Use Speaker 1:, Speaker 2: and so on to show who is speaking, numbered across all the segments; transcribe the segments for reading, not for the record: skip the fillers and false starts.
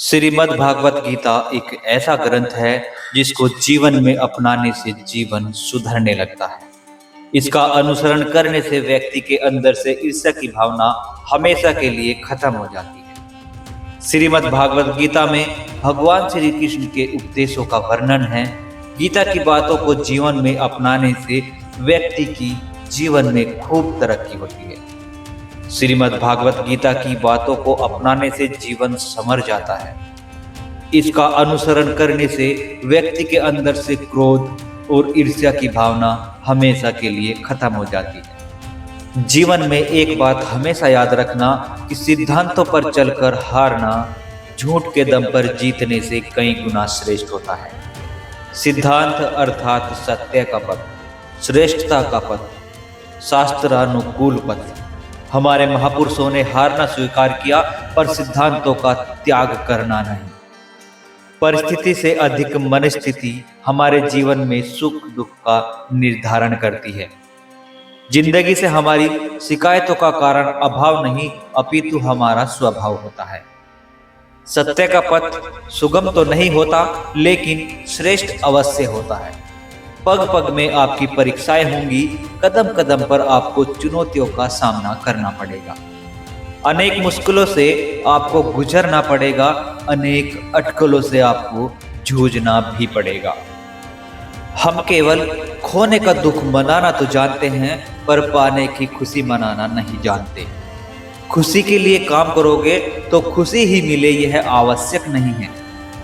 Speaker 1: श्रीमद् भागवत गीता एक ऐसा ग्रंथ है जिसको जीवन में अपनाने से जीवन सुधरने लगता है। इसका अनुसरण करने से व्यक्ति के अंदर से ईर्ष्या की भावना हमेशा के लिए खत्म हो जाती है। श्रीमद् भागवत गीता में भगवान श्री कृष्ण के उपदेशों का वर्णन है। गीता की बातों को जीवन में अपनाने से व्यक्ति की जीवन में खूब तरक्की होती है। श्रीमद् भागवत गीता की बातों को अपनाने से जीवन संवर जाता है। इसका अनुसरण करने से व्यक्ति के अंदर से क्रोध और ईर्ष्या की भावना हमेशा के लिए खत्म हो जाती है। जीवन में एक बात हमेशा याद रखना कि सिद्धांतों पर चलकर हारना झूठ के दम पर जीतने से कई गुना श्रेष्ठ होता है। सिद्धांत अर्थात सत्य का पथ, श्रेष्ठता का पथ, शास्त्रानुकूल पथ। हमारे महापुरुषों ने हारना स्वीकार किया पर सिद्धांतों का त्याग करना नहीं। परिस्थिति से अधिक मनस्थिति हमारे जीवन में सुख दुख का निर्धारण करती है। जिंदगी से हमारी शिकायतों का कारण अभाव नहीं अपितु हमारा स्वभाव होता है। सत्य का पथ सुगम तो नहीं होता लेकिन श्रेष्ठ अवश्य होता है। पग पग में आपकी परीक्षाएं होंगी, कदम कदम पर आपको चुनौतियों का सामना करना पड़ेगा। अनेक मुश्किलों से आपको गुजरना पड़ेगा, अनेक अटकलों से आपको जूझना भी पड़ेगा। हम केवल खोने का दुख मनाना तो जानते हैं पर पाने की खुशी मनाना नहीं जानते। खुशी के लिए काम करोगे तो खुशी ही मिले यह आवश्यक नहीं है,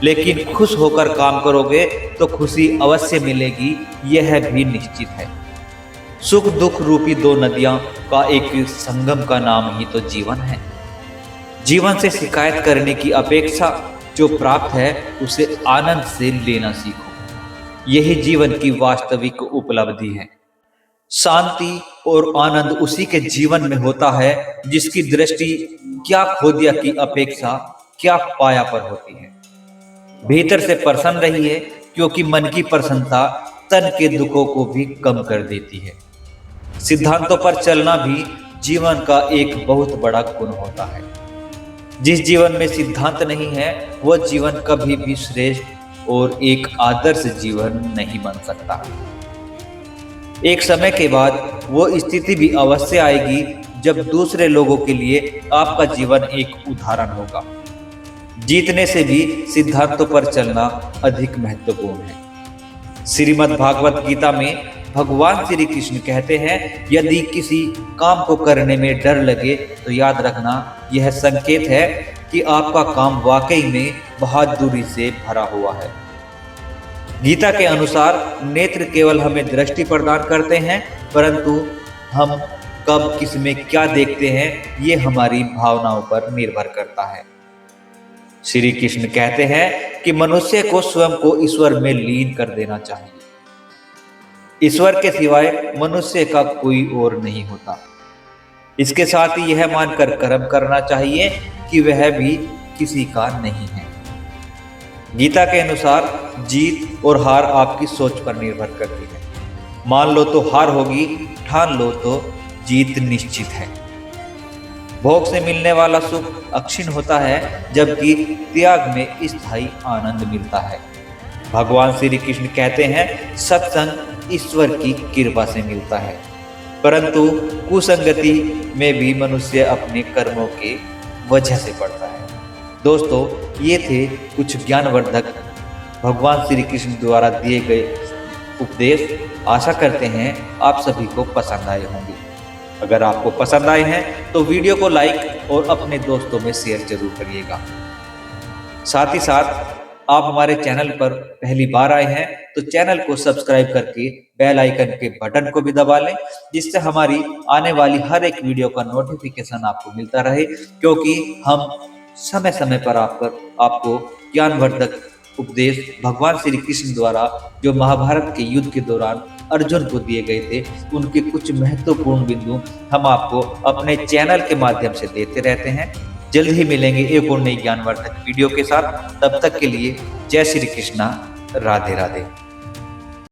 Speaker 1: लेकिन खुश होकर काम करोगे तो खुशी अवश्य मिलेगी यह भी निश्चित है। सुख दुख रूपी दो नदियां का एक संगम का नाम ही तो जीवन है। जीवन से शिकायत करने की अपेक्षा जो प्राप्त है उसे आनंद से लेना सीखो। यही जीवन की वास्तविक उपलब्धि है। शांति और आनंद उसी के जीवन में होता है जिसकी दृष्टि क्या खो दिया की अपेक्षा क्या पाया पर होती है। भीतर से प्रसन्न रहिए क्योंकि मन की प्रसन्नता तन के दुखों को भी कम कर देती है। सिद्धांतों पर चलना भी जीवन का एक बहुत बड़ा गुण होता है। जिस जीवन में सिद्धांत नहीं है वह जीवन कभी भी श्रेष्ठ और एक आदर्श जीवन नहीं बन सकता। एक समय के बाद वो स्थिति भी अवश्य आएगी जब दूसरे लोगों के लिए आपका जीवन एक उदाहरण होगा। जीतने से भी सिद्धांतों पर चलना अधिक महत्वपूर्ण है। श्रीमद् भागवत गीता में भगवान श्री कृष्ण कहते हैं, यदि किसी काम को करने में डर लगे तो याद रखना यह संकेत है कि आपका काम वाकई में बहादुरी से भरा हुआ है। गीता के अनुसार नेत्र केवल हमें दृष्टि प्रदान करते हैं, परंतु हम कब किस में क्या देखते हैं ये हमारी भावनाओं पर निर्भर करता है। श्री कृष्ण कहते हैं कि मनुष्य को स्वयं को ईश्वर में लीन कर देना चाहिए। ईश्वर के सिवाय मनुष्य का कोई और नहीं होता। इसके साथ ही यह मानकर कर्म करना चाहिए कि वह भी किसी का नहीं है। गीता के अनुसार जीत और हार आपकी सोच पर निर्भर करती है। मान लो तो हार होगी, ठान लो तो जीत निश्चित है। भोग से मिलने वाला सुख अक्षीण होता है जबकि त्याग में स्थायी आनंद मिलता है। भगवान श्री कृष्ण कहते हैं, सत्संग ईश्वर की कृपा से मिलता है, परंतु कुसंगति में भी मनुष्य अपने कर्मों के वजह से पड़ता है। दोस्तों, ये थे कुछ ज्ञानवर्धक भगवान श्री कृष्ण द्वारा दिए गए उपदेश। आशा करते हैं आप सभी को पसंद आए होंगे। अगर आपको पसंद आए हैं तो वीडियो को लाइक और अपने दोस्तों में शेयर जरूर करिएगा। साथ ही साथ आप हमारे चैनल पर पहली बार आए हैं तो चैनल को सब्सक्राइब करके बेल आइकन के बटन को भी दबा लें, जिससे हमारी आने वाली हर एक वीडियो का नोटिफिकेशन आपको मिलता रहे, क्योंकि हम समय समय पर आपको ज्ञानवर्धक उपदेश भगवान श्री कृष्ण द्वारा जो महाभारत के युद्ध के दौरान अर्जुन को दिए गए थे उनके कुछ महत्वपूर्ण बिंदु हम आपको अपने चैनल के माध्यम से देते रहते हैं। जल्द ही मिलेंगे एक और नई ज्ञानवर्धक वीडियो के साथ। तब तक के लिए जय श्री कृष्णा, राधे राधे।